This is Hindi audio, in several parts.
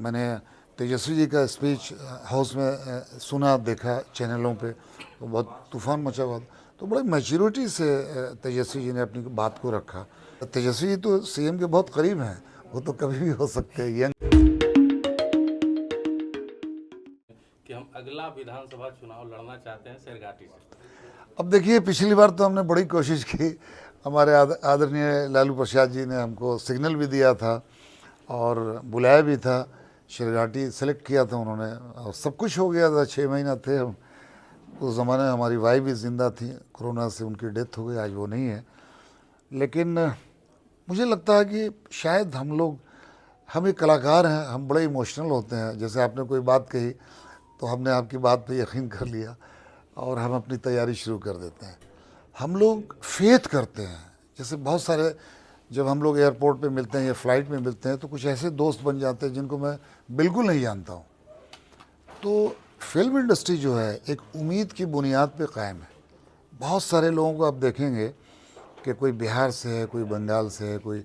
मैंने तेजस्वी जी का स्पीच हाउस में सुना देखा चैनलों पे, तो बहुत तूफान मचा हुआ था। तो बड़ी मैच्योरिटी से तेजस्वी जी ने अपनी बात को रखा। तेजस्वी जी तो सीएम के बहुत करीब हैं, वो तो कभी भी हो सकते हैं यंग। कि हम अगला विधानसभा चुनाव लड़ना चाहते हैं शेरघाटी से। अब देखिए, पिछली बार तो हमने बड़ी कोशिश की, हमारे आदरणीय लालू प्रसाद जी ने हमको सिग्नल भी दिया था और बुलाया भी था। शेरघाटी सेलेक्ट किया था उन्होंने और सब कुछ हो गया था। 6 महीना थे हम। उस ज़माने में हमारी वाइफ भी ज़िंदा थी, कोरोना से उनकी डेथ हो गई, आज वो नहीं है। लेकिन मुझे लगता है कि शायद हम एक कलाकार हैं, हम बड़े इमोशनल होते हैं। जैसे आपने कोई बात कही तो हमने आपकी बात पे यकीन कर लिया और हम अपनी तैयारी शुरू कर देते हैं। हम लोग फेथ करते हैं। जैसे बहुत सारे, जब हम लोग एयरपोर्ट पे मिलते हैं या फ्लाइट में मिलते हैं तो कुछ ऐसे दोस्त बन जाते हैं जिनको मैं बिल्कुल नहीं जानता हूँ। तो फिल्म इंडस्ट्री जो है एक उम्मीद की बुनियाद पे कायम है। बहुत सारे लोगों को आप देखेंगे कि कोई बिहार से है, कोई बंगाल से है, कोई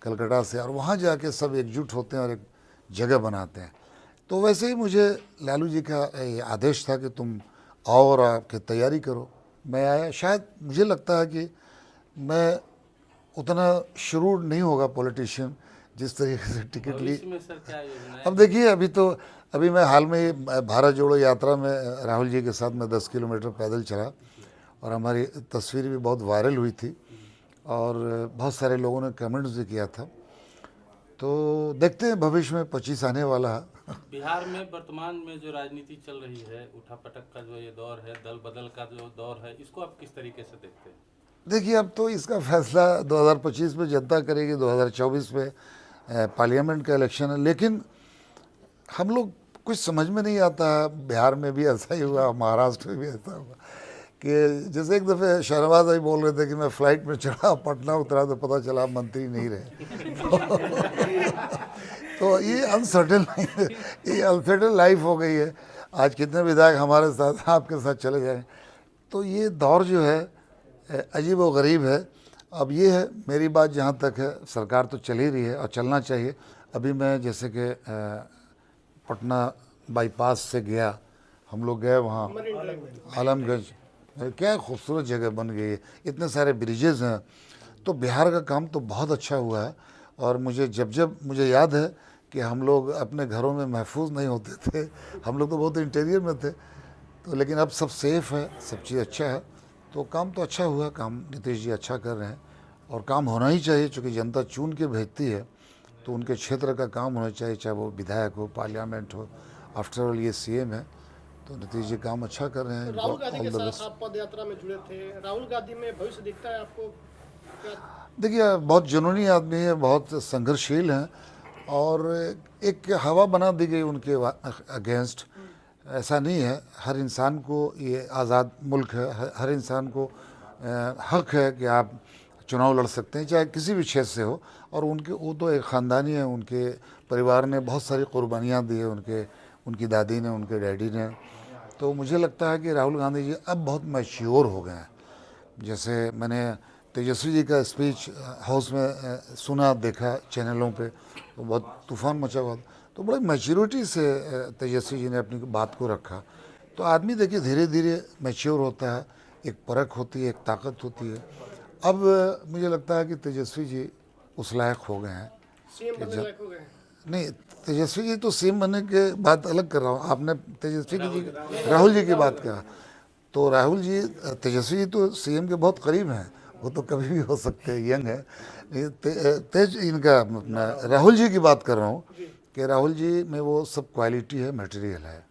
कलकत्ता से, और वहाँ जाके सब एकजुट होते हैं और एक जगह बनाते हैं। तो वैसे ही मुझे लालू जी का ये आदेश था कि तुम आओ और आके तैयारी करो। मैं आया। शायद मुझे लगता है कि मैं उतना शुरू नहीं होगा पॉलिटिशियन जिस तरीके से टिकट ली। भविष्य में सर क्या योजना है? अब देखिए, अभी मैं हाल में ही भारत जोड़ो यात्रा में राहुल जी के साथ मैं 10 किलोमीटर पैदल चला और हमारी तस्वीर भी बहुत वायरल हुई थी और बहुत सारे लोगों ने कमेंट्स भी किया था। तो देखते हैं भविष्य में 25 आने वाला है। बिहार में वर्तमान में जो राजनीति चल रही है, उठापटक का जो ये दौर है, दल बदल का जो दौर है, इसको आप किस तरीके से देखते हैं? देखिए, अब तो इसका फैसला 2025 में जनता करेगी। 2024 में पार्लियामेंट का इलेक्शन है। लेकिन हम लोग कुछ समझ में नहीं आता। बिहार में भी ऐसा ही हुआ, महाराष्ट्र में भी ऐसा हुआ कि जैसे एक दफ़े शहनवाज भाई बोल रहे थे कि मैं फ़्लाइट में चढ़ा, पटना उतरा तो पता चला मंत्री नहीं रहे। तो ये अनसर्टेन लाइफ हो गई है। आज कितने विधायक हमारे साथ आपके साथ चले जाएं। तो ये दौर जो है अजीब व गरीब है। अब ये है, मेरी बात जहाँ तक है, सरकार तो चल ही रही है और चलना चाहिए। अभी मैं जैसे कि पटना बाईपास से गया, हम लोग गए वहाँ आलमगंज। क्या खूबसूरत जगह बन गई है, इतने सारे ब्रिजेज़ हैं। तो बिहार का काम तो बहुत अच्छा हुआ है। और जब जब मुझे याद है कि हम लोग अपने घरों में महफूज नहीं होते थे, हम लोग तो बहुत इंटीरियर में थे। तो लेकिन अब सब सेफ है, सब चीज़ अच्छा है। तो काम तो अच्छा हुआ, काम नीतीश जी अच्छा कर रहे हैं और काम होना ही चाहिए। चूँकि जनता चुन के भेजती है तो उनके क्षेत्र का काम होना चाहिए, चाहे वो विधायक हो, पार्लियामेंट हो। आफ्टर ऑल ये सीएम है, तो नीतीश जी काम अच्छा कर रहे हैं। राहुल गांधी ऑल के द साथ बेस्ट। आप पद यात्रा में जुड़े थे। राहुल गांधी में भविष्य दिखता है आपको क्या? देखिए, बहुत जुनूनी आदमी है, बहुत संघर्षशील हैं और एक हवा बना दी गई उनके अगेंस्ट। ऐसा नहीं है, हर इंसान को ये आज़ाद मुल्क है, हर इंसान को हक है कि आप चुनाव लड़ सकते हैं, चाहे किसी भी क्षेत्र से हो। और वो तो एक ख़ानदानी है, उनके परिवार ने बहुत सारी कुर्बानियाँ दी है, उनकी दादी ने, उनके डैडी ने। तो मुझे लगता है कि राहुल गांधी जी अब बहुत मैच्योर हो गए हैं। जैसे मैंने तेजस्वी जी का स्पीच हाउस में सुना देखा चैनलों पे, तो बहुत तूफान मचा हुआ था। तो बड़ी मैच्योरिटी से तेजस्वी जी ने अपनी बात को रखा। तो आदमी देखिए धीरे धीरे मैच्योर होता है, एक परख होती है, एक ताकत होती है। अब मुझे लगता है कि तेजस्वी जी उस लायक हो गए हैं सीएम कि बनने लायक हो गए हैं? नहीं, तेजस्वी जी तो सीएम बनने के बात अलग कर रहा हूँ। आपने तेजस्वी जी, राहुल जी की बात कहा। तो राहुल जी, तेजस्वी जी तो सीएम के बहुत करीब हैं, वो तो कभी भी हो सकते हैं, यंग है। तेज इनका अपना राहुल जी की बात कर रहा हूँ कि राहुल जी में वो सब क्वालिटी है, मटेरियल है।